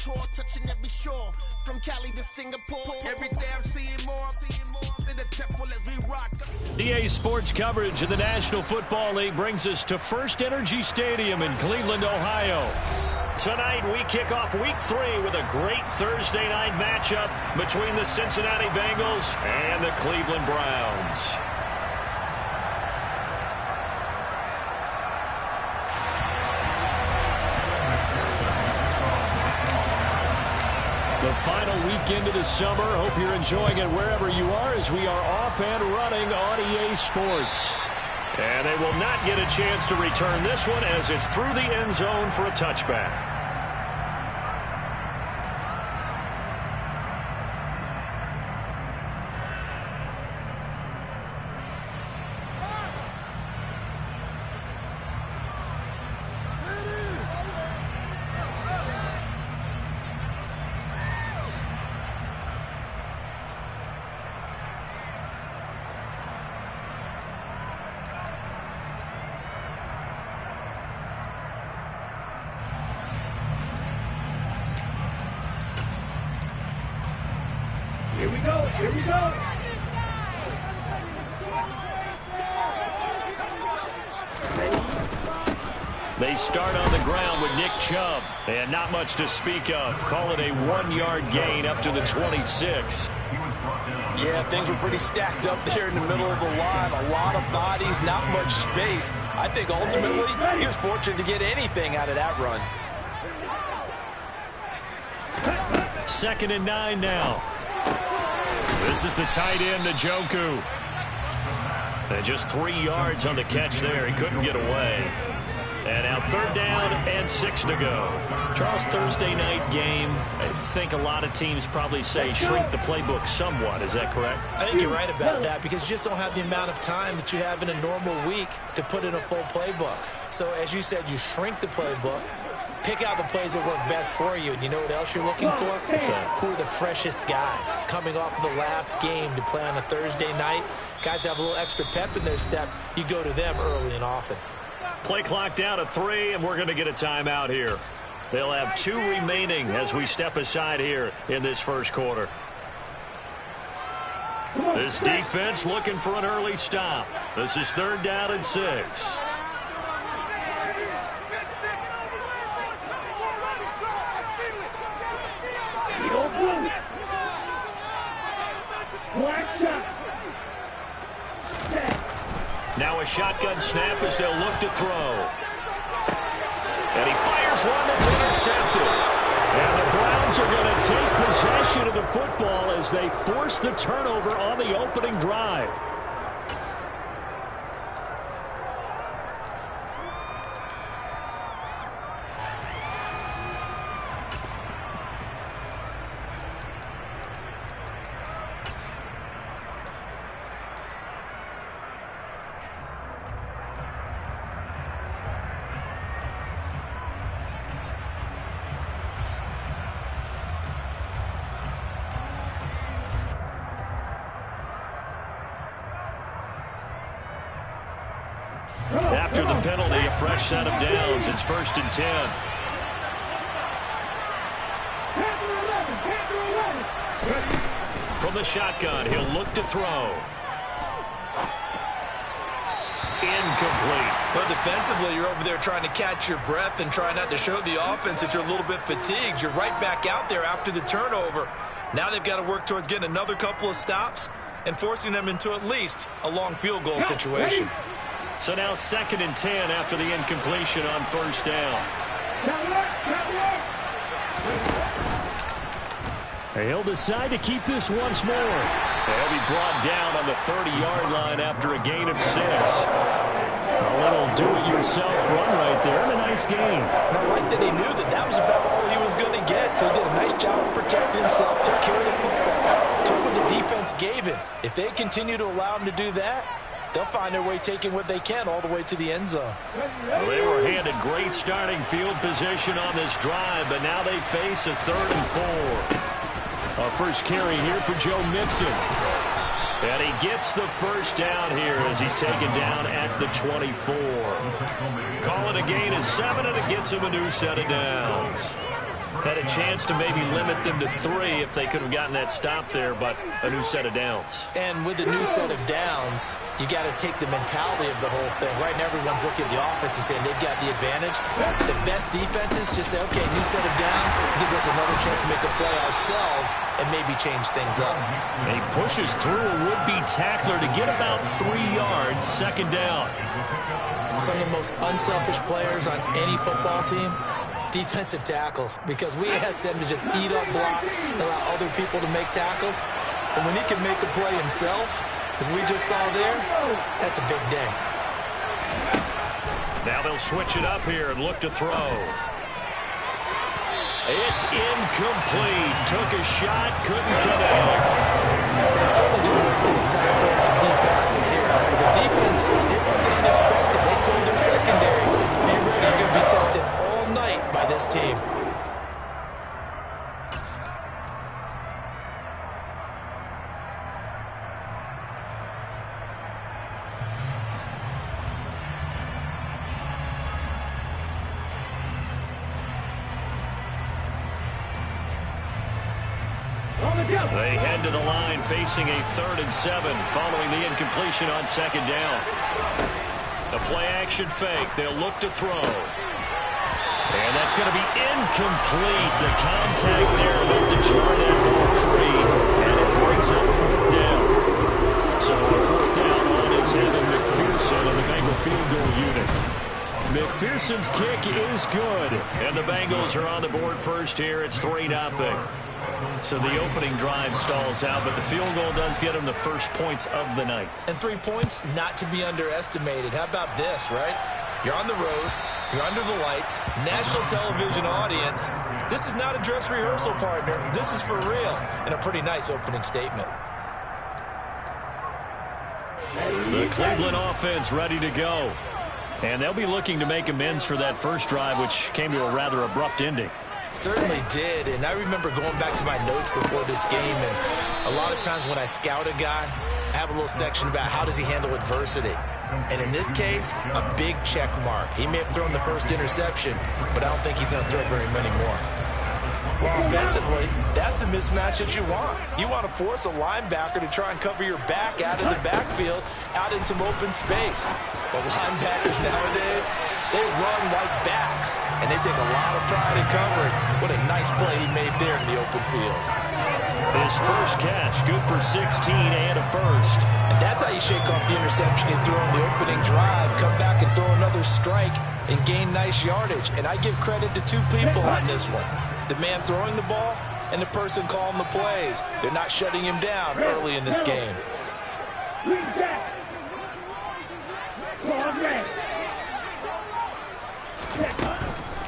tour, touching every shore, from Cali to Singapore. Every day I'm seeing more in the temple as we rock. EA Sports coverage of the National Football League brings us to First Energy Stadium in Cleveland, Ohio. Tonight, we kick off Week 3 with a great Thursday night matchup between the Cincinnati Bengals and the Cleveland Browns. The final weekend of the summer. Hope you're enjoying it wherever you are as we are off and running on EA Sports. And they will not get a chance to return this one as it's through the end zone for a touchback. Here we go, here we go. They start on the ground with Nick Chubb, and not much to speak of. Call it a 1-yard gain up to the 26. Yeah, things were pretty stacked up there in the middle of the line. A lot of bodies, not much space. I think ultimately he was fortunate to get anything out of that run. 2nd and 9 now. This is the tight end, Njoku. And just 3 yards on the catch there. He couldn't get away. And now 3rd down and 6 to go. Charles, Thursday night game. I think a lot of teams probably say shrink the playbook somewhat. Is that correct? I think you're right about that because you just don't have the amount of time that you have in a normal week to put in a full playbook. So as you said, you shrink the playbook. Pick out the plays that work best for you. And you know what else you're looking for? Who are the freshest guys coming off of the last game to play on a Thursday night? Guys have a little extra pep in their step. You go to them early and often. Play clock down to 3, and we're going to get a timeout here. They'll have 2 remaining as we step aside here in this first quarter. This defense looking for an early stop. This is 3rd down and 6. Now a shotgun snap as they'll look to throw. And he fires one that's intercepted. And the Browns are going to take possession of the football as they force the turnover on the opening drive. After the penalty, a fresh set of downs. It's 1st and 10. From the shotgun, he'll look to throw. Incomplete. But defensively, you're over there trying to catch your breath and try not to show the offense that you're a little bit fatigued. You're right back out there after the turnover. Now they've got to work towards getting another couple of stops and forcing them into at least a long field goal situation. So now 2nd and 10 after the incompletion on 1st down. He'll decide to keep this once more. He'll be brought down on the 30-yard line after a gain of 6. A little do-it-yourself run right there and a nice gain. And I like that he knew that that was about all he was going to get, so he did a nice job of protecting himself, took care of the football, took what the defense gave him. If they continue to allow him to do that, they'll find their way taking what they can all the way to the end zone. Well, they were handed great starting field position on this drive, but now they face a 3rd and 4. A first carry here for Joe Mixon. And he gets the first down here as he's taken down at the 24. Call it a gain of 7, and it gets him a new set of downs. Had a chance to maybe limit them to 3 if they could have gotten that stop there, but a new set of downs. And with the new set of downs, you got to take the mentality of the whole thing. Right now, everyone's looking at the offense and saying they've got the advantage. The best defenses just say, okay, new set of downs gives us another chance to make a play ourselves and maybe change things up. And he pushes through a would-be tackler to get about 3 yards, second down. Some of the most unselfish players on any football team, defensive tackles, because we ask them to just eat up blocks and allow other people to make tackles. But when he can make a play himself, as we just saw there, that's a big day. Now they'll switch it up here and look to throw. It's incomplete. Took a shot, couldn't connect. They certainly didn't waste any time throwing some deep passes here. But the defense, it wasn't unexpected. They told their secondary, be ready, you're going to be tested all night by this team. They head to the line facing a 3rd and 7 following the incompletion on second down. A play-action fake. They'll look to throw. And that's going to be incomplete. The contact there enough to jar that ball free. And it brings up 4th down. So a 4th down on is Evan McPherson on the Bengal field goal unit. McPherson's kick is good. And the Bengals are on the board first here. It's 3-0. So the opening drive stalls out, but the field goal does get them the first points of the night. And 3 points, not to be underestimated. How about this, right? You're on the road. You're under the lights. National television audience. This is not a dress rehearsal, partner. This is for real. And a pretty nice opening statement. The Cleveland offense ready to go. And they'll be looking to make amends for that first drive, which came to a rather abrupt ending. Certainly did, and I remember going back to my notes before this game, and a lot of times when I scout a guy, I have a little section about how does he handle adversity. And in this case, a big check mark. He may have thrown the first interception, but I don't think he's going to throw very many more. Well, offensively, that's the mismatch that you want. You want to force a linebacker to try and cover your back out of the backfield, out in some open space. But linebackers nowadays, they run like backs, and they take a lot of pride in covering. What a nice play he made there in the open field. His first catch, good for 16 and a first. And that's how you shake off the interception you throw in the opening drive, come back and throw another strike and gain nice yardage. And I give credit to 2 people on this one. The man throwing the ball and the person calling the plays. They're not shutting him down early in this game.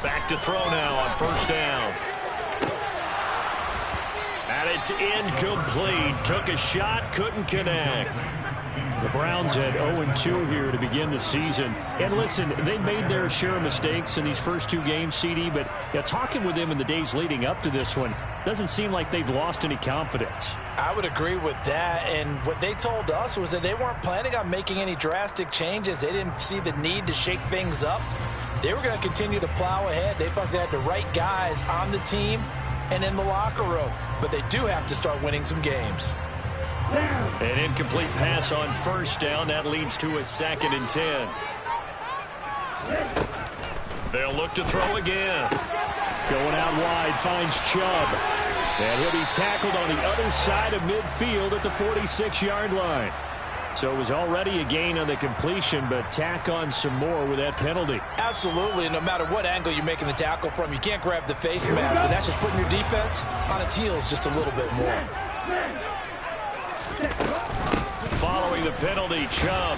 Back to throw now on first down. And it's incomplete. Took a shot, couldn't connect. The Browns had 0-2 here to begin the season. And listen, they made their share of mistakes in these first 2 games, CD, but talking with them in the days leading up to this one, doesn't seem like they've lost any confidence. I would agree with that, and what they told us was that they weren't planning on making any drastic changes. They didn't see the need to shake things up. They were going to continue to plow ahead. They thought they had the right guys on the team and in the locker room, but they do have to start winning some games. An incomplete pass on first down. That leads to a 2nd and 10. They'll look to throw again. Going out wide, finds Chubb. And he'll be tackled on the other side of midfield at the 46-yard line. So it was already a gain on the completion, but tack on some more with that penalty. Absolutely. No matter what angle you're making the tackle from, you can't grab the face mask, and that's just putting your defense on its heels just a little bit more. Following the penalty, Chubb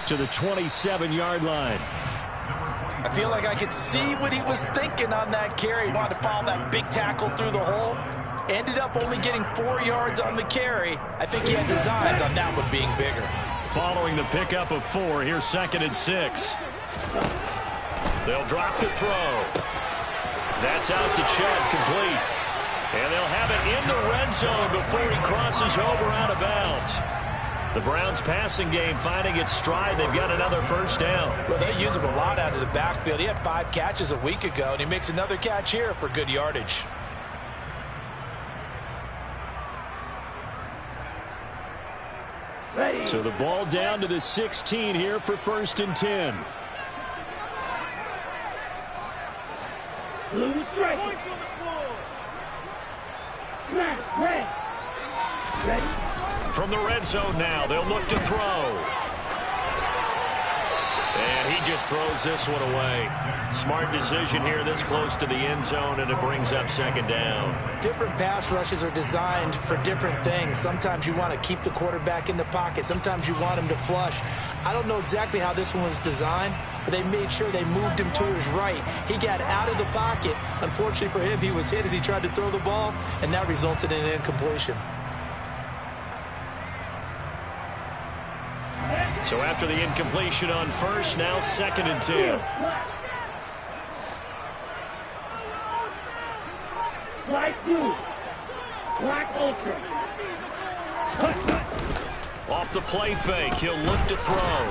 to the 27-yard line. I feel like I could see what he was thinking on that carry. He wanted to follow that big tackle through the hole. Ended up only getting 4 yards on the carry. I think he had designs on that one being bigger. Following the pickup of 4, here's 2nd and 6. They'll drop the throw. That's out to Chubb, complete. And they'll have it in the red zone before he crosses over out of bounds. The Browns passing game finding its stride. They've got another first down. Well, they use him a lot out of the backfield. He had 5 catches a week ago, and he makes another catch here for good yardage. So the ball down to the 16 here for 1st and 10. Blue strike. Ready? From the red zone now, they'll look to throw. And he just throws this one away. Smart decision here this close to the end zone, and it brings up 2nd down. Different pass rushes are designed for different things. Sometimes you want to keep the quarterback in the pocket. Sometimes you want him to flush. I don't know exactly how this one was designed, but they made sure they moved him to his right. He got out of the pocket. Unfortunately for him, he was hit as he tried to throw the ball, and that resulted in an incompletion. So after the incompletion on first, now 2nd and 10. Black blue. Black ultra. Off the play fake, he'll look to throw.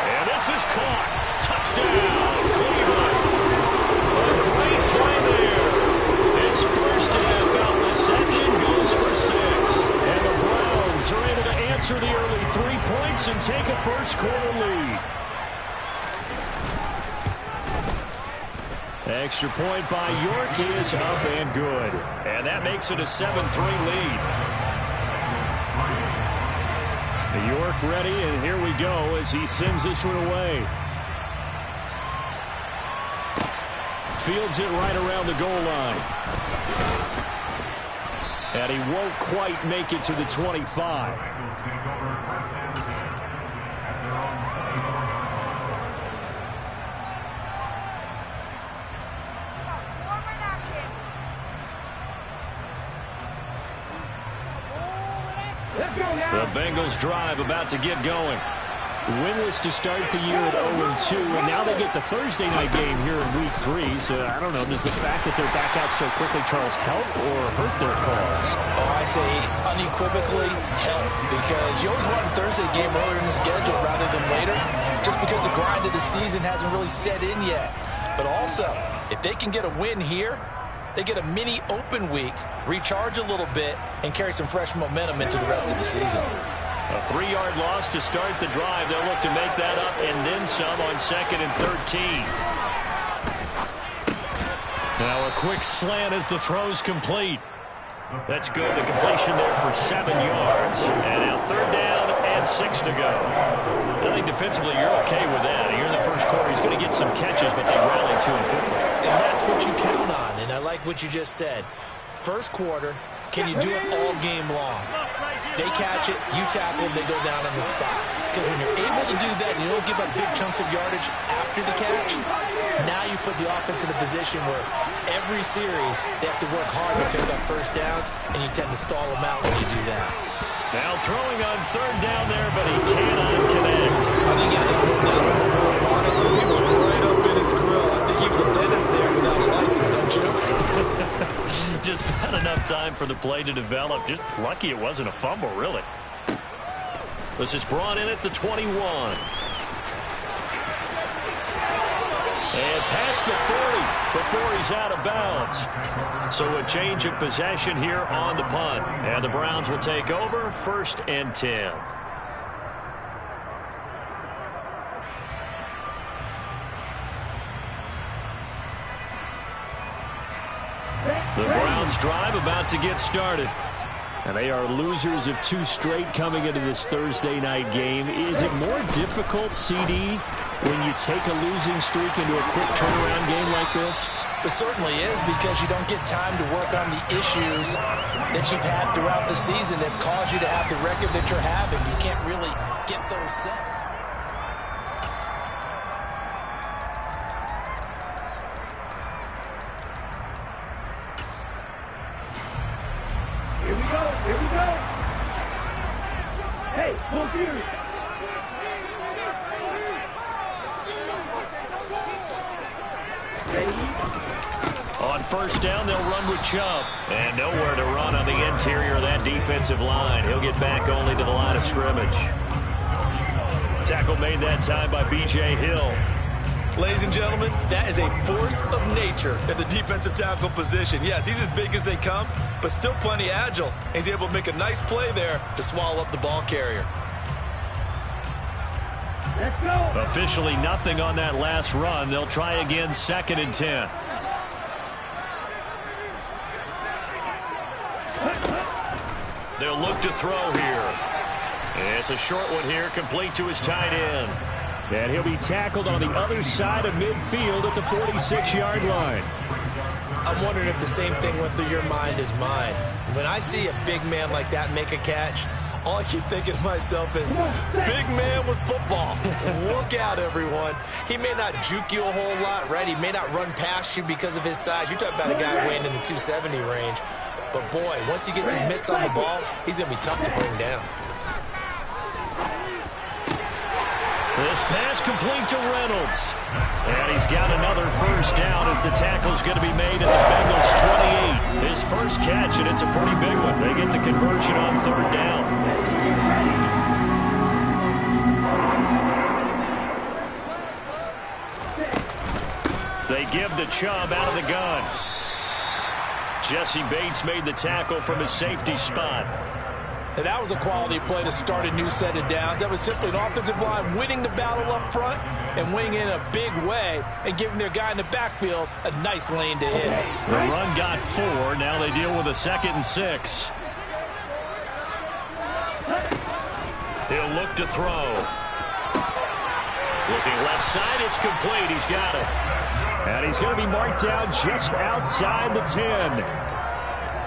And this is caught. Touchdown, Cleveland. A great play there. His first NFL reception goes for 6. And the Browns are able to answer the early 3 points and take a first-quarter lead. Extra point by York is up and good. And that makes it a 7-3 lead. York ready, and here we go as he sends this one away. Fields it right around the goal line. And he won't quite make it to the 25. The Bengals drive about to get going. Winless to start the year at 0-2, and now they get the Thursday night game here in Week 3. So I don't know, does the fact that they're back out so quickly, Charles, help or hurt their cause? Oh, I say unequivocally help, because you always want a Thursday game earlier in the schedule rather than later, just because the grind of the season hasn't really set in yet. But also, if they can get a win here, they get a mini open week, recharge a little bit, and carry some fresh momentum into the rest of the season. A 3-yard loss to start the drive. They'll look to make that up and then some on 2nd and 13. Now a quick slant as the throw's complete. That's good. The completion there for 7 yards. And now 3rd down and 6 to go. I think defensively you're okay with that. Here in the first quarter, he's going to get some catches, but they rally to him quickly. And that's what you count on, and I like what you just said. First quarter, can you do it all game long? They catch it, you tackle them, they go down on the spot. Because when you're able to do that and you don't give up big chunks of yardage after the catch, now you put the offense in a position where every series they have to work hard to pick up first downs, and you tend to stall them out when you do that. Now throwing on 3rd down there, but he cannot connect. I think he had to hold that one before he wanted to. He was right up in his grill. I think he was a dentist there without a license, don't you? Just not enough time for the play to develop. Just lucky it wasn't a fumble, really. This is brought in at the 21. And past the 40 before he's out of bounds. So a change of possession here on the punt. And the Browns will take over 1st and 10. The Browns drive about to get started. And they are losers of 2 straight coming into this Thursday night game. Is it more difficult, CD, when you take a losing streak into a quick turnaround game like this? It certainly is, because you don't get time to work on the issues that you've had throughout the season that caused you to have the record that you're having. You can't really get those sets. Here we go. Here we go. Hey, go here. On On first down, they'll run with Chubb. And nowhere to run on the interior of that defensive line. He'll get back only to the line of scrimmage. Tackle made that time by B.J. Hill. Ladies and gentlemen, that is a force of nature at the defensive tackle position. Yes, he's as big as they come, but still plenty agile. He's able to make a nice play there to swallow up the ball carrier. Let's go. Officially nothing on that last run. They'll try again 2nd and 10. They'll look to throw here. It's a short one here, complete to his tight end. And he'll be tackled on the other side of midfield at the 46-yard line. I'm wondering if the same thing went through your mind as mine. When I see a big man like that make a catch, all I keep thinking to myself is, big man with football. Look out, everyone. He may not juke you a whole lot, right? He may not run past you because of his size. You're talking about a guy weighing in the 270 range. But, boy, once he gets his mitts on the ball, he's going to be tough to bring down. This pass complete to Reynolds. And he's got another first down as the tackle's going to be made at the Bengals 28. His first catch, and it's a pretty big one. They get the conversion on 3rd down. They give the Chubb out of the gun. Jesse Bates made the tackle from his safety spot. And that was a quality play to start a new set of downs. That was simply an offensive line winning the battle up front and winning in a big way and giving their guy in the backfield a nice lane to hit. The run got 4. Now they deal with a 2nd and 6. He'll look to throw. Looking left side, it's complete. He's got it. And he's going to be marked down just outside the 10.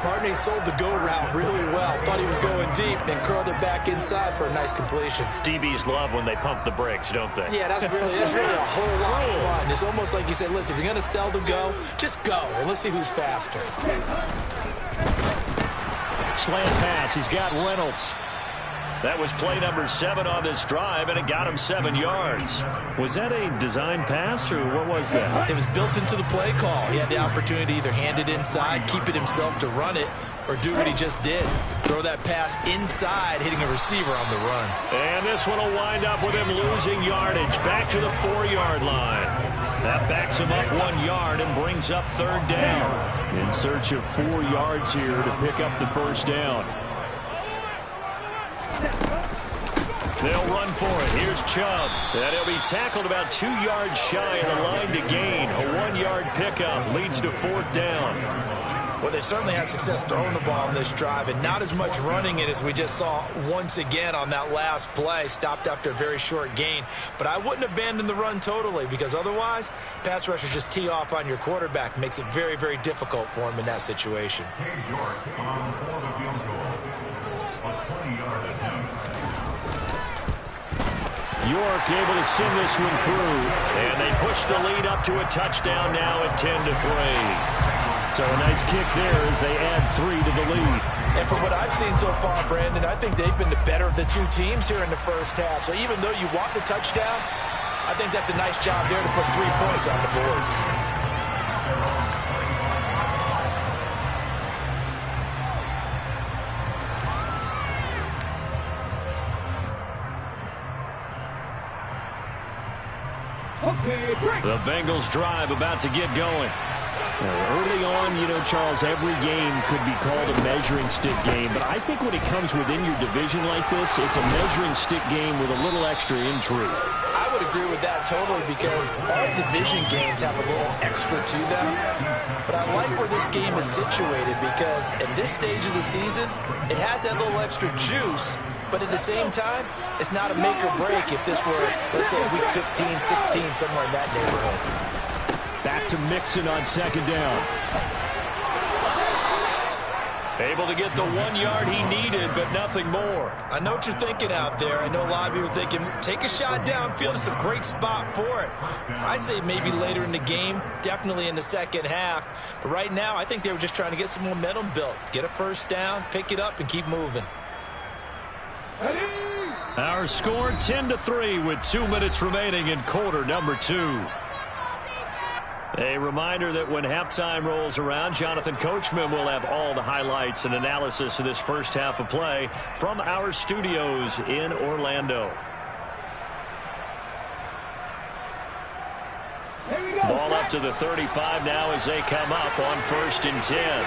Partney sold the go route really well. Thought he was going deep, then curled it back inside for a nice completion. DBs love when they pump the brakes, don't they? Yeah, that's really a whole lot of fun. It's almost like you said, listen, if you're going to sell the go, just go, and let's see who's faster. Slant pass. He's got Reynolds. That was play number 7 on this drive, and it got him 7 yards. Was that a design pass, or what was that? It was built into the play call. He had the opportunity to either hand it inside, keep it himself to run it, or do what he just did. Throw that pass inside, hitting a receiver on the run. And this one will wind up with him losing yardage back to the 4-yard line. That backs him up 1 yard and brings up 3rd down. In search of 4 yards here to pick up the first down. They'll run for it. Here's Chubb. And he'll be tackled about 2 yards shy of the line to gain. A 1-yard pickup leads to 4th down. Well, they certainly had success throwing the ball on this drive, and not as much running it as we just saw once again on that last play. Stopped after a very short gain. But I wouldn't abandon the run totally, because otherwise, pass rushers just tee off on your quarterback. Makes it very, very difficult for him in that situation. York able to send this one through. And they push the lead up to a touchdown now at 10-3. So a nice kick there as they add 3 to the lead. And from what I've seen so far, Brandon, I think they've been the better of the 2 teams here in the first half. So even though you want the touchdown, I think that's a nice job there to put 3 points on the board. The Bengals drive about to get going. Early on, you know, Charles, every game could be called a measuring stick game. But I think when it comes within your division like this, it's a measuring stick game with a little extra intrigue. I would agree with that totally, because all division games have a little extra to them. But I like where this game is situated, because at this stage of the season, it has that little extra juice. But at the same time, it's not a make or break if this were, let's say, week 15, 16, somewhere in that neighborhood. Back to Mixon on 2nd down. Able to get the 1 yard he needed, but nothing more. I know what you're thinking out there. I know a lot of you are thinking, take a shot downfield. It's a great spot for it. I'd say maybe later in the game, definitely in the second half. But right now, I think they were just trying to get some momentum built. Get a first down, pick it up, and keep moving. Our score 10-3 with 2 minutes remaining in quarter number 2. A reminder that when halftime rolls around, Jonathan Coachman will have all the highlights and analysis of this first half of play from our studios in Orlando. Ball up to the 35 now as they come up on 1st and 10.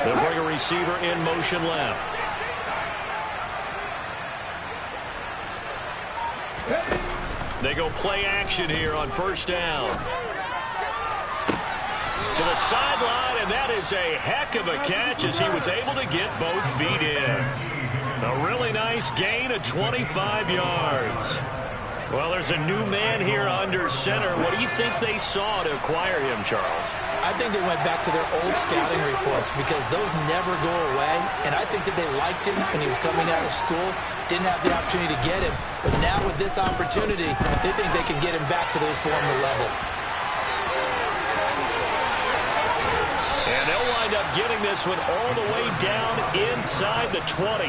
They'll bring a receiver in motion left. They go play action here on 1st down. To the sideline, and that is a heck of a catch as he was able to get both feet in. A really nice gain of 25 yards. Well, there's a new man here under center. What do you think they saw to acquire him, Charles? I think they went back to their old scouting reports because those never go away. And I think that they liked him when he was coming out of school. Didn't have the opportunity to get him. But now with this opportunity, they think they can get him back to those former level. And they'll wind up getting this one all the way down inside the 20.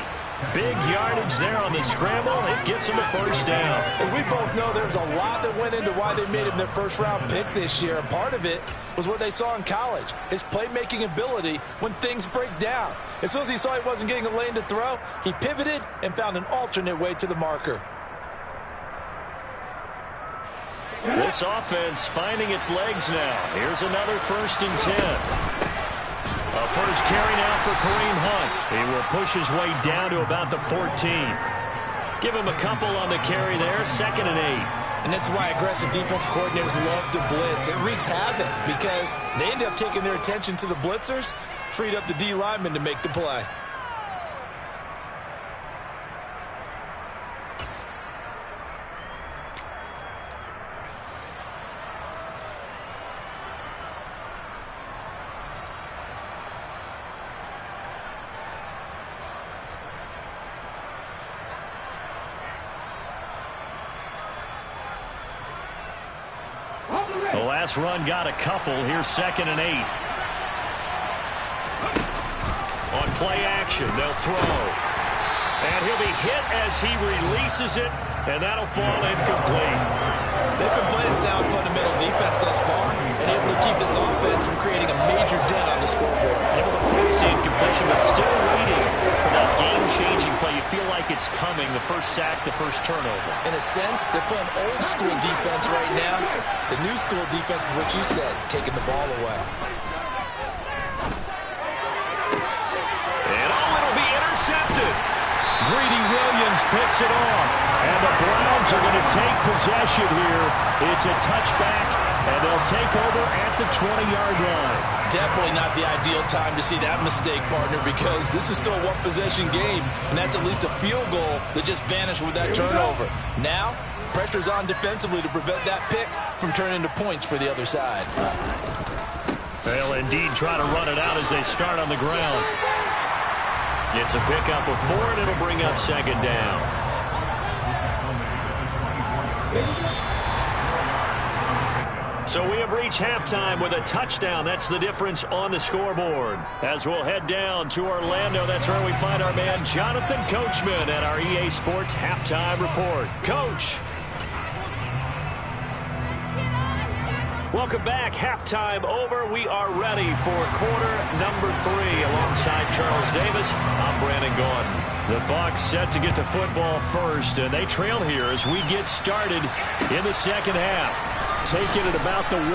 Big yardage there on the scramble. It gets them a 1st down. As we both know, there's a lot that went into why they made him their first-round pick this year. And part of it was what they saw in college, his playmaking ability when things break down. As soon as he saw he wasn't getting a lane to throw, he pivoted and found an alternate way to the marker. This offense finding its legs now. Here's another 1st and 10. A first carry now for Kareem Hunt. He will push his way down to about the 14. Give him a couple on the carry there. 2nd and 8. And this is why aggressive defensive coordinators love to blitz. It wreaks havoc because they end up taking their attention to the blitzers, freed up the D lineman to make the play. The last run got a couple. Here's 2nd and 8. On play action, they'll throw. And he'll be hit as he releases it, and that'll fall incomplete. They've been playing sound fundamental defense thus far and able to keep this offense from creating a major dent on the scoreboard. Able to force the incompletion, but still waiting for that game-changing play. You feel like it's coming, the first sack, the first turnover. In a sense, they're playing old-school defense right now. The new school defense is what you said, taking the ball away. And it'll be intercepted. Greedy Williams picks it off. And the Browns are going to take possession here. It's a touchback, and they'll take over at the 20-yard line. Definitely not the ideal time to see that mistake, partner, because this is still a one-possession game, and that's at least a field goal that just vanished with that turnover. Now, pressure's on defensively to prevent that pick from turning into points for the other side. They'll indeed try to run it out as they start on the ground. It's a pickup of 4, and it'll bring up 2nd down. So we have reached halftime with a touchdown. That's the difference on the scoreboard. As we'll head down to Orlando, that's where we find our man Jonathan Coachman at our EA Sports Halftime Report. Coach. Welcome back. Halftime over. We are ready for quarter number 3. Alongside Charles Davis, I'm Brandon Gordon. The Bucs set to get the football first, and they trail here as we get started in the second half. Taking it about the 1.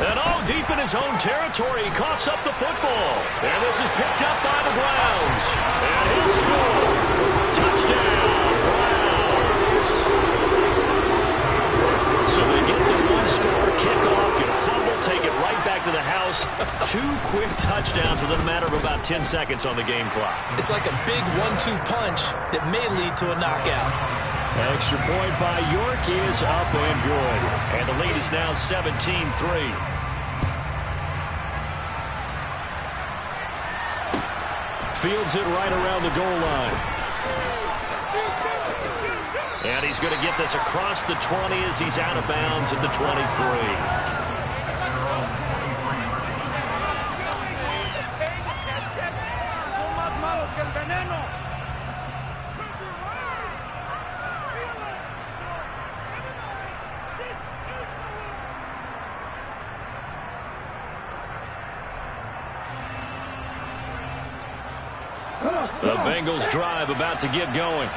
And deep in his own territory, he coughs up the football. And this is picked up by the Browns. And he'll score. Touchdown, Browns. So they get the 1-score kickoff, get a fumble, take it right back to the house. 2 quick touchdowns within a matter of about 10 seconds on the game clock. It's like a big 1-2 punch that may lead to a knockout. Extra point by York is up and good. And the lead is now 17-3. Fields it right around the goal line. And he's going to get this across the 20 as he's out of bounds at the 23. The Bengals drive about to get going.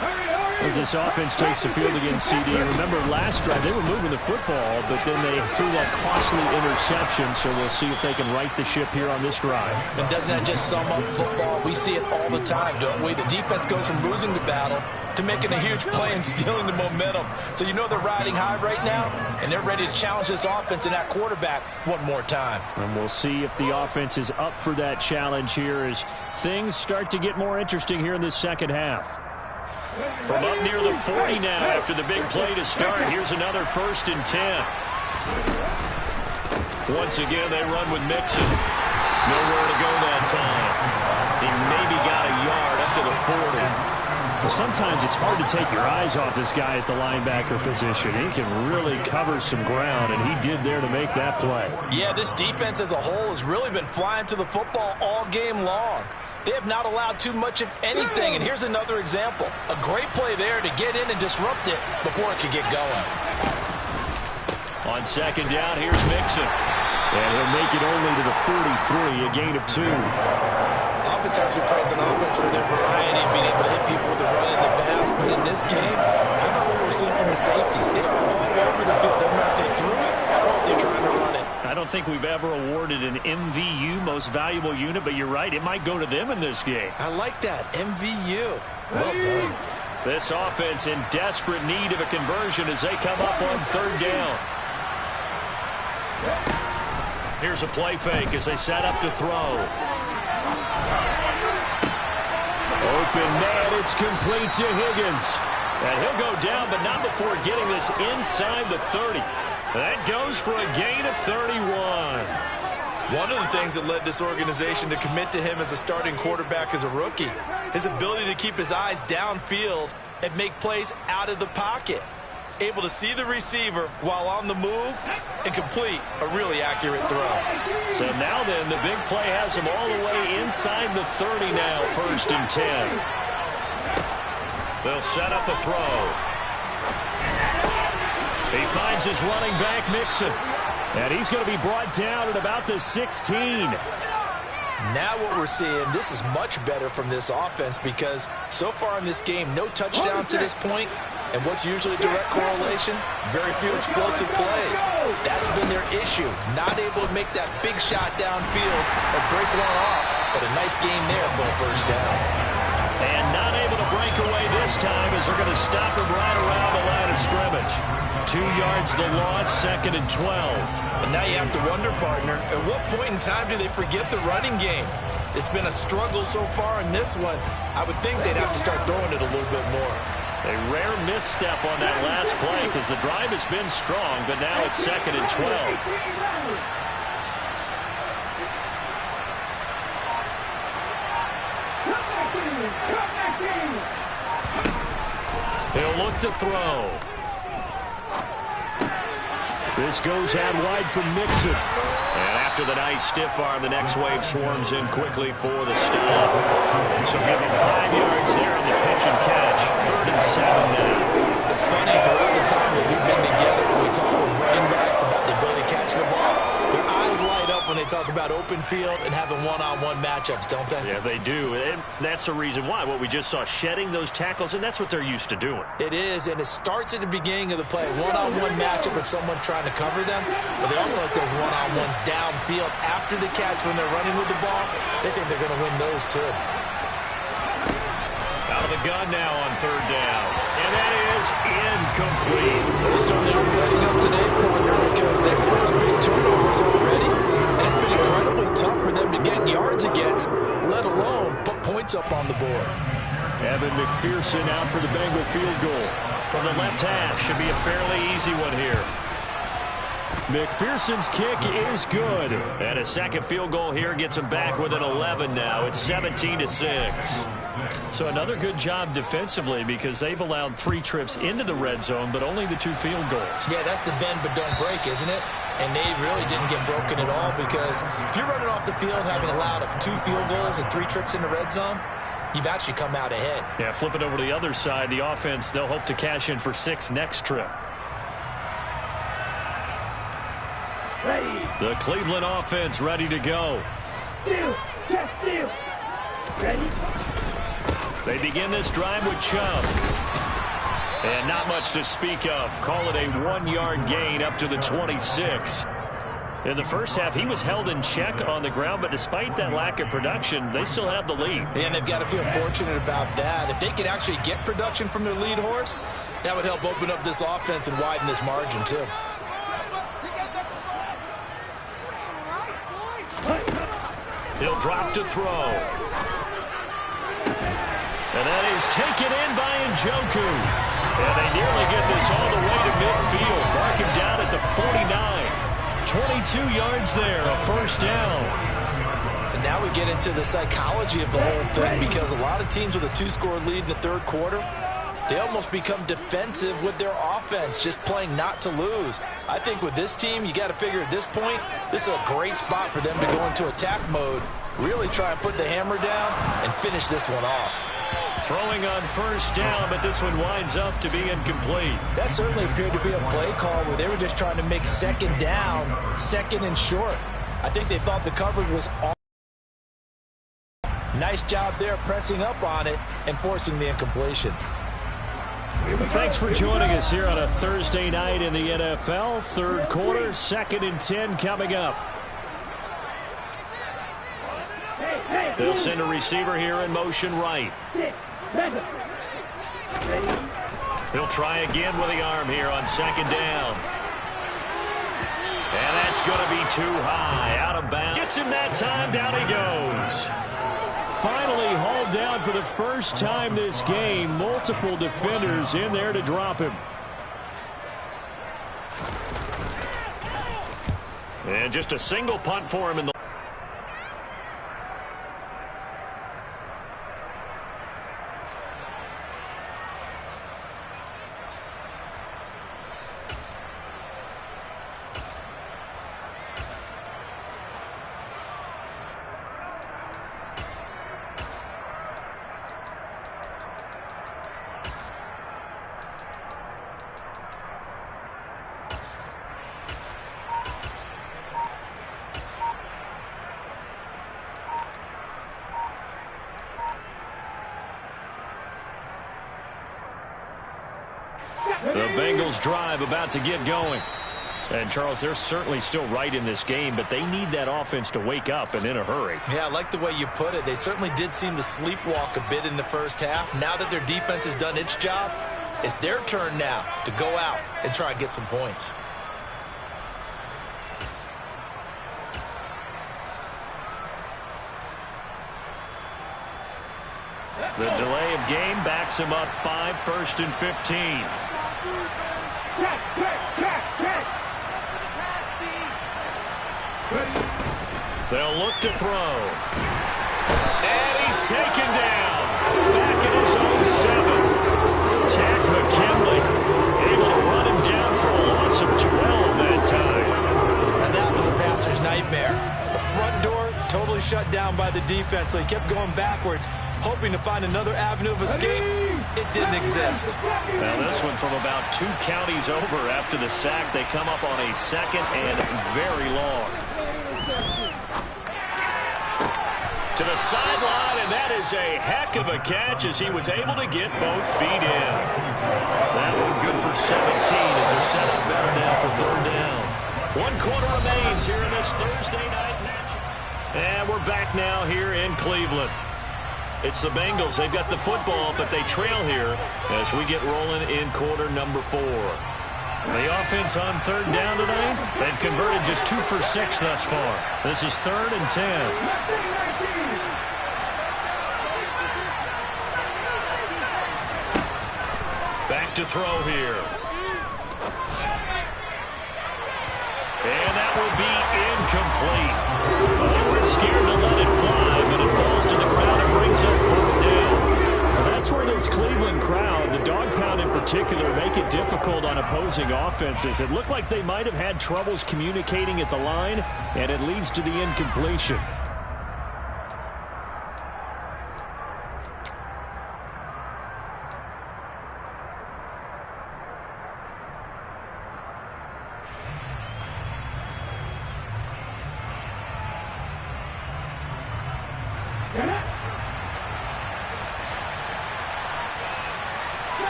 As this offense takes the field against CD. Remember last drive they were moving the football, but then they threw that costly interception, so we'll see if they can right the ship here on this drive. And doesn't that just sum up football? We see it all the time, don't we? The defense goes from losing the battle to making a huge play and stealing the momentum. So you know they're riding high right now, and they're ready to challenge this offense and that quarterback one more time. And we'll see if the offense is up for that challenge here as things start to get more interesting here in this second half. From up near the 40 now after the big play to start. Here's another 1st and 10. Once again, they run with Mixon. Nowhere to go that time. He maybe got a yard up to the 40. Well, sometimes it's hard to take your eyes off this guy at the linebacker position. He can really cover some ground, and he did there to make that play. Yeah, this defense as a whole has really been flying to the football all game long. They have not allowed too much of anything, and here's another example. A great play there to get in and disrupt it before it could get going. On 2nd down, here's Mixon. And he'll make it only to the 43, a gain of 2. Oftentimes we praise an offense for their variety of being able to hit people with the run and the pass, but in this game, how about what we're seeing from the safeties? They are all over the field. Doesn't matter if they threw it or if they're trying to run it. I don't think we've ever awarded an MVU, most valuable unit, but you're right, it might go to them in this game. I like that, MVU. Well done. This offense in desperate need of a conversion as they come up on 3rd down. Here's a play fake as they set up to throw. Open man, it's complete to Higgins. And he'll go down, but not before getting this inside the 30. That goes for a gain of 31. One of the things that led this organization to commit to him as a starting quarterback as a rookie, his ability to keep his eyes downfield and make plays out of the pocket. Able to see the receiver while on the move and complete a really accurate throw. So now then, the big play has him all the way inside the 30 now, 1st and 10. They'll set up a throw. He finds his running back, Mixon. And he's going to be brought down at about the 16. Now what we're seeing, this is much better from this offense because so far in this game, no touchdown to this point. And what's usually a direct correlation? Very few explosive plays. That's been their issue. Not able to make that big shot downfield or break one off. But a nice game there for a 1st down. And not able to break away this time as they're going to stop him right around the line of scrimmage. 2 yards the loss, 2nd and 12. And now you have to wonder, partner, at what point in time do they forget the running game? It's been a struggle so far in this one. I would think they'd have to start throwing it a little bit more. A rare misstep on that last play because the drive has been strong, but now it's 2nd and 12. He'll look to throw. This goes out wide from Mixon. And after the nice stiff arm, the next wave swarms in quickly for the stop. So give him 5 yards there on the pitch and catch. 3rd and 7 now. It's funny, throughout the time that we've been together, when we talk with running backs about the ability to catch the ball, their eyes light up when they talk about open field and having one-on-one matchups, don't they? Yeah, they do. And that's the reason why. What we just saw, shedding those tackles, and that's what they're used to doing. It is, and it starts at the beginning of the play. One-on-one matchup if someone's trying to cover them, but they also like those one-on-ones downfield after the catch when they're running with the ball. They think they're going to win those, too. Out of the gun now on 3rd down. And that is incomplete. They certainly are ready up today, partner, because they've caused big turnovers already. And it's been incredibly tough for them to get yards against, let alone put points up on the board. Evan McPherson out for the Bengal field goal. From the left half, should be a fairly easy one here. McPherson's kick is good. And a second field goal here gets him back within 11 now. It's 17-6. So another good job defensively because they've allowed 3 trips into the red zone, but only the 2 field goals. Yeah, that's the bend but don't break, isn't it? And they really didn't get broken at all, because if you're running off the field having allowed 2 field goals and 3 trips in the red zone, you've actually come out ahead. Yeah, flip it over to the other side. The offense, they'll hope to cash in for 6 next trip. Ready. The Cleveland offense ready to go. Steal. Just steal. Ready. They begin this drive with Chubb. And not much to speak of. Call it a 1-yard gain up to the 26. In the first half, he was held in check on the ground, but despite that lack of production, they still have the lead. And they've got to feel fortunate about that. If they could actually get production from their lead horse, that would help open up this offense and widen this margin, too. He'll drop to throw. And that is taken in by Njoku. And they nearly get this all the way to midfield. Mark him down at the 49. 22 yards there, a first down. And now we get into the psychology of the whole thing, because a lot of teams with a 2-score lead in the third quarter, they almost become defensive with their offense, just playing not to lose. I think with this team, you got to figure at this point, this is a great spot for them to go into attack mode, really try and put the hammer down and finish this one off. Throwing on first down, but this one winds up to be incomplete. That certainly appeared to be a play call where they were just trying to make second down, second and short. I think they thought the coverage was all. Nice job there pressing up on it and forcing the incompletion. Well, thanks for joining us here on a Thursday night in the NFL. Third quarter, 2nd and 10 coming up. They'll send a receiver here in motion right. He'll try again with the arm here on 2nd down. And that's going to be too high, out of bounds. Gets him that time, down he goes. Finally hauled down for the first time this game. Multiple defenders in there to drop him. And just a single punt for him in the The Bengals drive about to get going. And, Charles, they're certainly still right in this game, but they need that offense to wake up and in a hurry. Yeah, I like the way you put it. They certainly did seem to sleepwalk a bit in the first half. Now that their defense has done its job, it's their turn now to go out and try and get some points. The delay of game backs him up 5, 1st and 15. They'll look to throw. And he's taken down. Back at his own 7. Tack McKinley able to run him down for a loss of 12 that time. And that was a passer's nightmare. The front door totally shut down by the defense, so he kept going backwards, hoping to find another avenue of escape. It didn't exist. Now this one from about 2 counties over after the sack. They come up on a 2nd and very long. To the sideline, and that is a heck of a catch as he was able to get both feet in. That one good for 17 as they're set up better now for 3rd down. 1 quarter remains here in this Thursday night match. And we're back now here in Cleveland. It's the Bengals. They've got the football, but they trail here as we get rolling in quarter number 4. The offense on 3rd down tonight, they've converted just 2 for 6 thus far. This is 3rd and 10. Back to throw here. And that will be incomplete. They weren't scared to let it fly, but it falls to the ground and brings up 4th down. Well, that's where this Cleveland crowd, the dog pound in particular, make it difficult on opposing offenses. It looked like they might have had troubles communicating at the line, and it leads to the incompletion.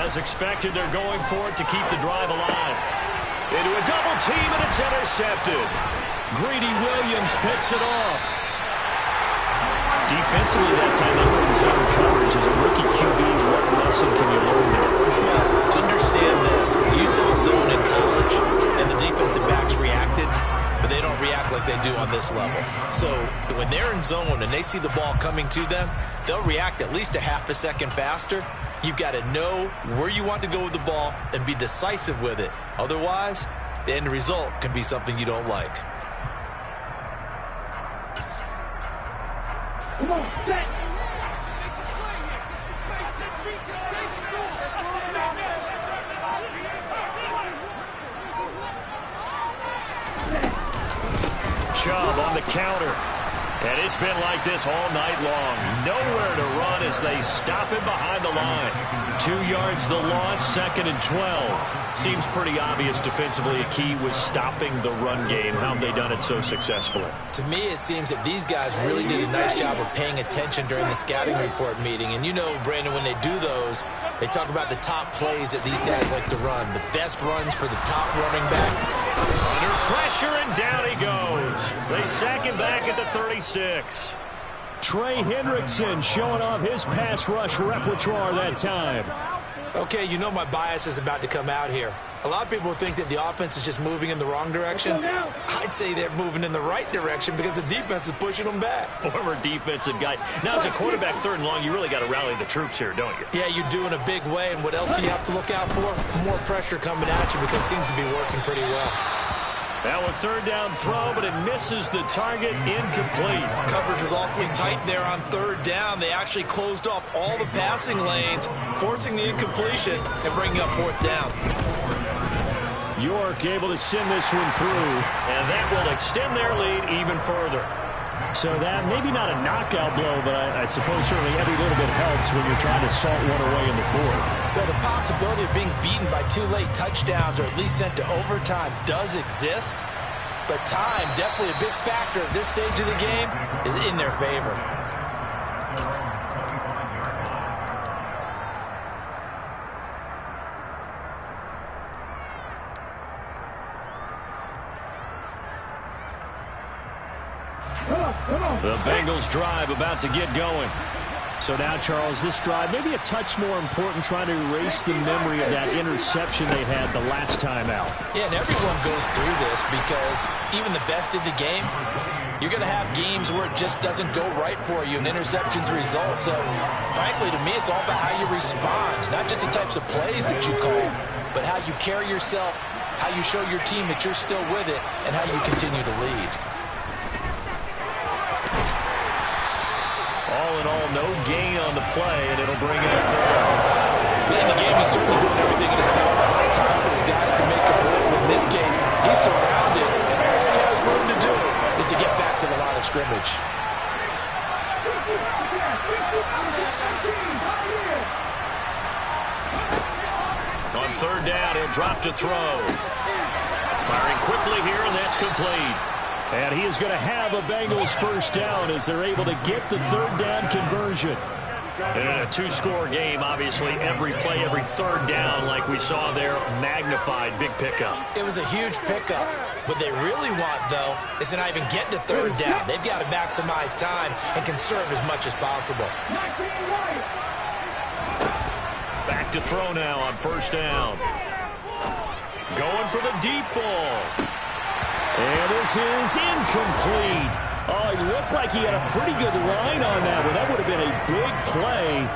As expected, they're going for it to keep the drive alive. Into a double team, and it's intercepted. Greedy Williams picks it off. Defensively, that time they were in zone coverage. As a rookie QB, what lesson can you learn there? Well, understand this. You saw zone in college, and the defensive backs reacted, but they don't react like they do on this level. So when they're in zone and they see the ball coming to them, they'll react at least a half a second faster. You've got to know where you want to go with the ball and be decisive with it. Otherwise, the end result can be something you don't like. Come on, set. Chubb on the counter. And it's been like this all night long. Nowhere to run as they stop him behind the line. 2 yards the loss, 2nd and 12. Seems pretty obvious defensively a key was stopping the run game. How have they done it so successfully? To me, it seems that these guys really did a nice job of paying attention during the scouting report meeting. And you know, Brandon, when they do those, they talk about the top plays that these guys like to run. The best runs for the top running back. Under pressure, and down he goes. They sack him back at the 36. Trey Hendrickson showing off his pass rush repertoire that time. Okay, you know my bias is about to come out here. A lot of people think that the offense is just moving in the wrong direction. I'd say they're moving in the right direction because the defense is pushing them back. Former defensive guy. Now, as a quarterback, 3rd and long, you really got to rally the troops here, don't you? Yeah, you do in a big way. And what else do you have to look out for? More pressure coming at you because it seems to be working pretty well. Now a 3rd down throw, but it misses the target, incomplete. Coverage was awfully tight there on 3rd down. They actually closed off all the passing lanes, forcing the incompletion and bringing up 4th down. York able to send this one through. And that will extend their lead even further. So that maybe not a knockout blow, but I suppose certainly every little bit helps when you're trying to salt one away in the 4th. Well, the possibility of being beaten by 2 late touchdowns or at least sent to overtime does exist. But time, definitely a big factor at this stage of the game, is in their favor. The Bengals drive about to get going. So now, Charles, this drive maybe a touch more important, trying to erase the memory of that interception they had the last time out. Yeah, and everyone goes through this because even the best in the game, you're going to have games where it just doesn't go right for you and interceptions result. So, frankly, to me, it's all about how you respond, not just the types of plays that you call, but how you carry yourself, how you show your team that you're still with it, and how you continue to lead. All in all, no gain on the play, and it'll bring up 3rd. Late in the game, he's certainly doing everything in his power to find time for his guys to make a play. But in this case, he's surrounded, and all he has room to do is to get back to the line of scrimmage. On 3rd down, he'll drop to throw. Firing quickly here, and that's complete. And he is going to have a Bengals 1st down as they're able to get the 3rd down conversion. And in a 2-score game, obviously, every play, every 3rd down, like we saw there, magnified, big pickup. It was a huge pickup. What they really want, though, is to not even get to 3rd down. They've got to maximize time and conserve as much as possible. Back to throw now on 1st down. Going for the deep ball. And this is incomplete. Oh, he looked like he had a pretty good line on that one. That would have been a big play,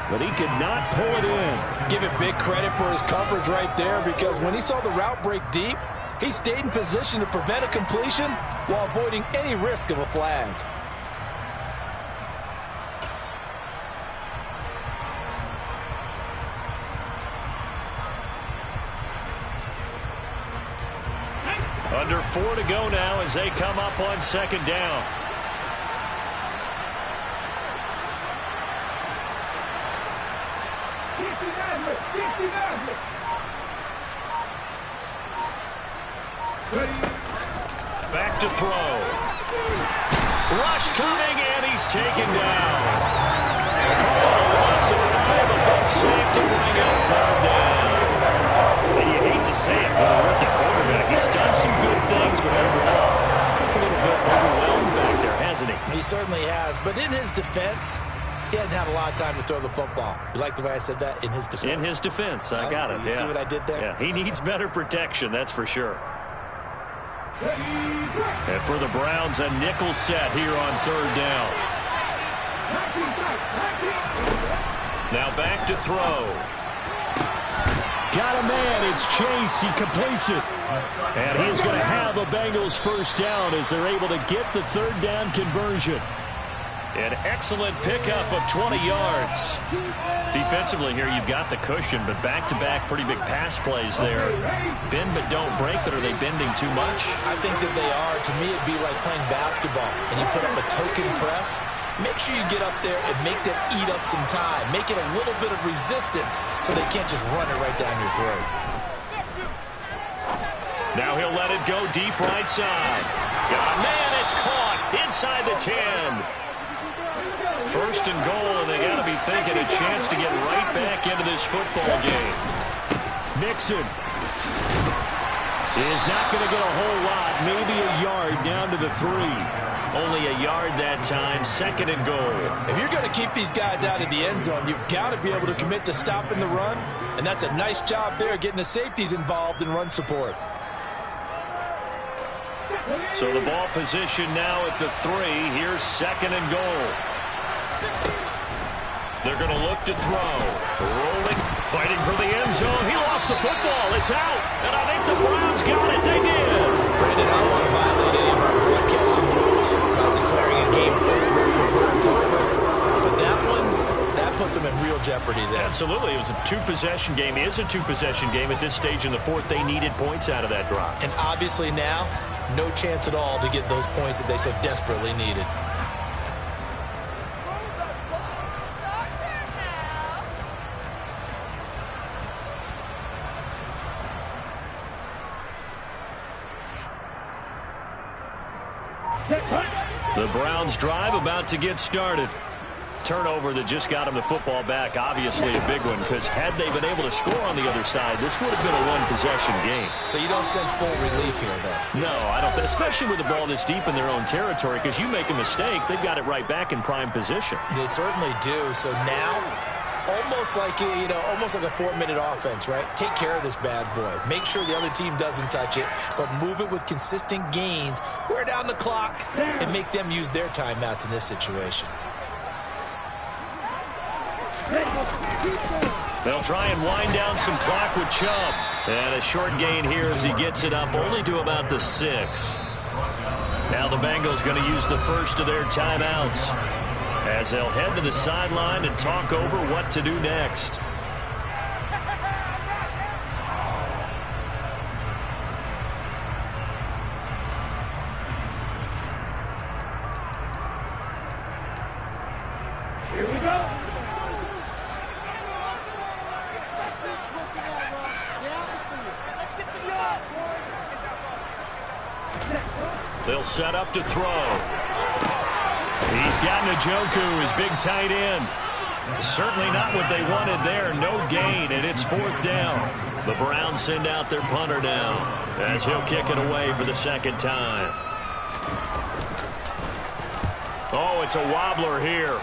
but he could not pull it in. Give it big credit for his coverage right there, because when he saw the route break deep, he stayed in position to prevent a completion while avoiding any risk of a flag. 4 to go now as they come up on second down. Back to throw. Rush coming, and he's taken down. Call it a loss of 5, a big sack to bring up 3rd down. And you hate to say it, but a rookie quarterback, he's done some good things, but overall, a little bit overwhelmed back there, hasn't he? He certainly has, but in his defense, he hadn't had a lot of time to throw the football. You like the way I said that? In his defense. In his defense, I got it. You see what I did there? Yeah, he needs better protection, that's for sure. And for the Browns, a nickel set here on 3rd down. Now back to throw. Got a man. It's Chase. He completes it. And he is going to have a Bengals first down as they're able to get the 3rd down conversion. An excellent pickup of 20 yards. Defensively here, you've got the cushion, but back-to-back pretty big pass plays there. Bend but don't break, but are they bending too much? I think that they are. To me, it'd be like playing basketball, and you put up a token press. Make sure you get up there and make them eat up some time. Make it a little bit of resistance so they can't just run it right down your throat. Now he'll let it go deep right side. Got a man, it's caught inside the 10. 1st and goal, and they got to be thinking a chance to get right back into this football game. Mixon is not going to get a whole lot, maybe a yard down to the 3. Only a yard that time, 2nd and goal. If you're going to keep these guys out of the end zone, you've got to be able to commit to stopping the run, and that's a nice job there getting the safeties involved in run support. So the ball position now at the 3. Here's 2nd and goal. They're going to look to throw. Rolling, fighting for the end zone. He lost the football. It's out. And I think the Browns got it. They did. Brandon, I don't want to violate any of our broadcasting rules about declaring a game over before it's over. But that one, that puts them in real jeopardy there. Absolutely. It was a 2-possession game. It is a 2-possession game at this stage in the 4th. They needed points out of that drive. And obviously now, no chance at all to get those points that they so desperately needed. The Browns drive about to get started. Turnover that just got them the football back, obviously a big one, because had they been able to score on the other side, this would have been a 1-possession game. So you don't sense full relief here, then? No, I don't, especially with the ball this deep in their own territory, because you make a mistake, they've got it right back in prime position. They certainly do. So now, almost like a 4-minute offense, right? Take care of this bad boy. Make sure the other team doesn't touch it, but move it with consistent gains, wear down the clock, and make them use their timeouts in this situation. They'll try and wind down some clock with Chubb. And a short gain here as he gets it up only to about the 6. Now the Bengals going to use the first of their timeouts as they'll head to the sideline and talk over what to do next. Here we go. They'll set up to throw. He's got Njoku, his big tight end. Certainly not what they wanted there. No gain, and it's 4th down. The Browns send out their punter now as he'll kick it away for the 2nd time. Oh, it's a wobbler here.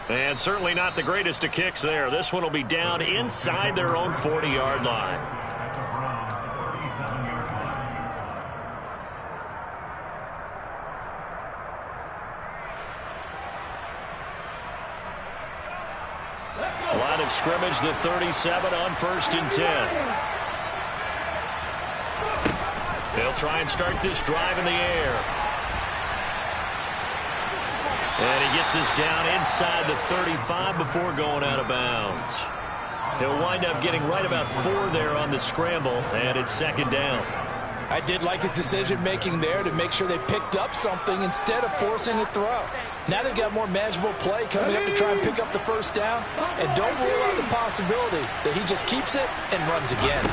And certainly not the greatest of kicks there. This one will be down inside their own 40-yard line. Line of scrimmage, the 37 on 1st and 10. They'll try and start this drive in the air. And he gets us down inside the 35 before going out of bounds. He'll wind up getting right about 4 there on the scramble, and it's 2nd down. I did like his decision-making there to make sure they picked up something instead of forcing a throw. Now they've got more manageable play coming up to try and pick up the 1st down, and don't rule out the possibility that he just keeps it and runs again.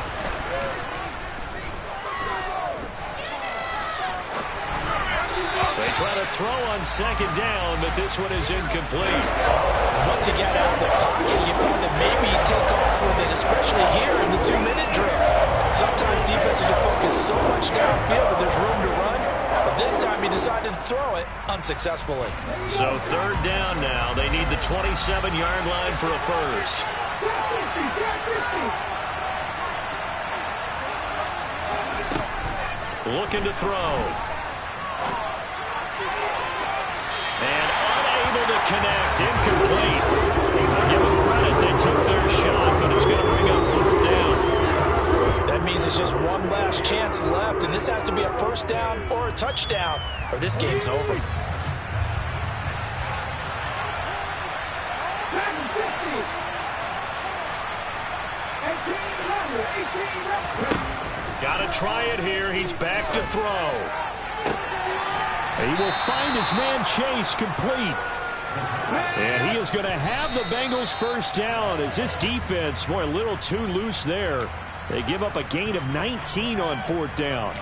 They try to throw on 2nd down, but this one is incomplete. Once he got out of the pocket, you thought that maybe he'd take off with it, especially here in the 2-minute drill. Sometimes defenses will focus so much downfield that there's room to run, but this time he decided to throw it unsuccessfully. So 3rd down now. They need the 27-yard line for a first. Looking to throw. And unable to connect. Incomplete. I'll give them credit. They took their shot, but it's going to bring up 4th down. That means it's just one last chance left, and this has to be a 1st down or a touchdown, or this game's over. Got to try it here. He's back to throw. He will find his man Chase complete. And he is going to have the Bengals 1st down as this defense, boy, a little too loose there. They give up a gain of 19 on 4th down.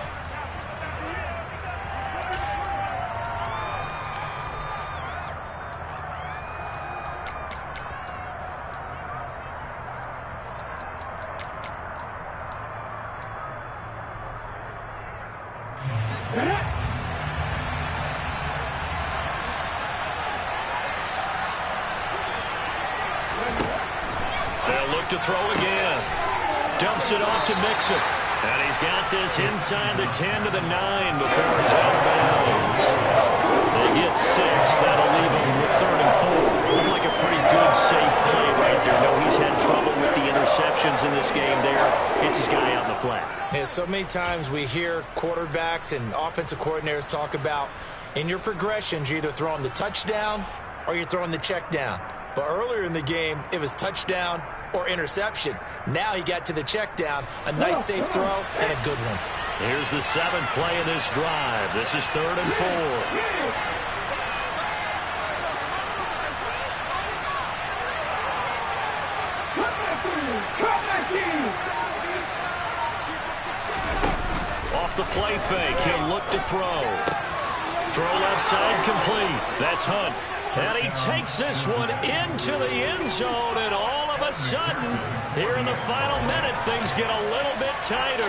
They'll look to throw again. Dumps it off to Mixon. And he's got this inside the 10 to the 9 before he's out of bounds. They get 6. That'll leave him with 3rd and 4. Looked like a pretty good, safe play right there. No, he's had trouble with the interceptions in this game there. Hits his guy out in the flat. Yeah, so many times we hear quarterbacks and offensive coordinators talk about in your progressions, you're either throwing the touchdown or you're throwing the check down. But earlier in the game, it was touchdown or interception. Now he got to the check down, a nice safe throw, and a good one. Here's the 7th play of this drive. This is 3rd and 4. Off the play fake, he'll look to throw. Throw left side complete. That's Hunt. And he takes this one into the end zone, and all of a sudden, here in the final minute, things get a little bit tighter.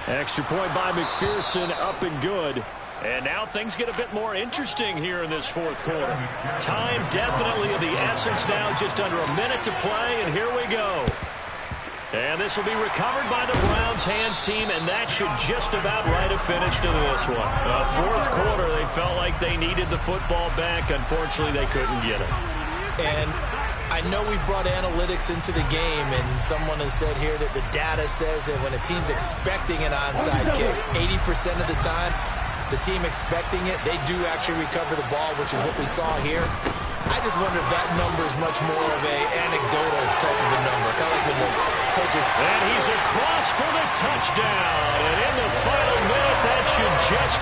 Extra point by McPherson, up and good. And now things get a bit more interesting here in this 4th quarter. Time definitely of the essence now, just under a minute to play, and here we go. And this will be recovered by the Browns hands team, and that should just about write a finish to this one. 4th quarter, they felt like they needed the football back. Unfortunately, they couldn't get it. And I know we brought analytics into the game, and someone has said here that the data says that when a team's expecting an onside kick, 80% of the time, the team expecting it, they do actually recover the ball, which is what we saw here. I just wonder if that number is much more of a anecdotal type of a number. Kind of like when the coaches... And he's across for the touchdown. And in the final minute, that should just...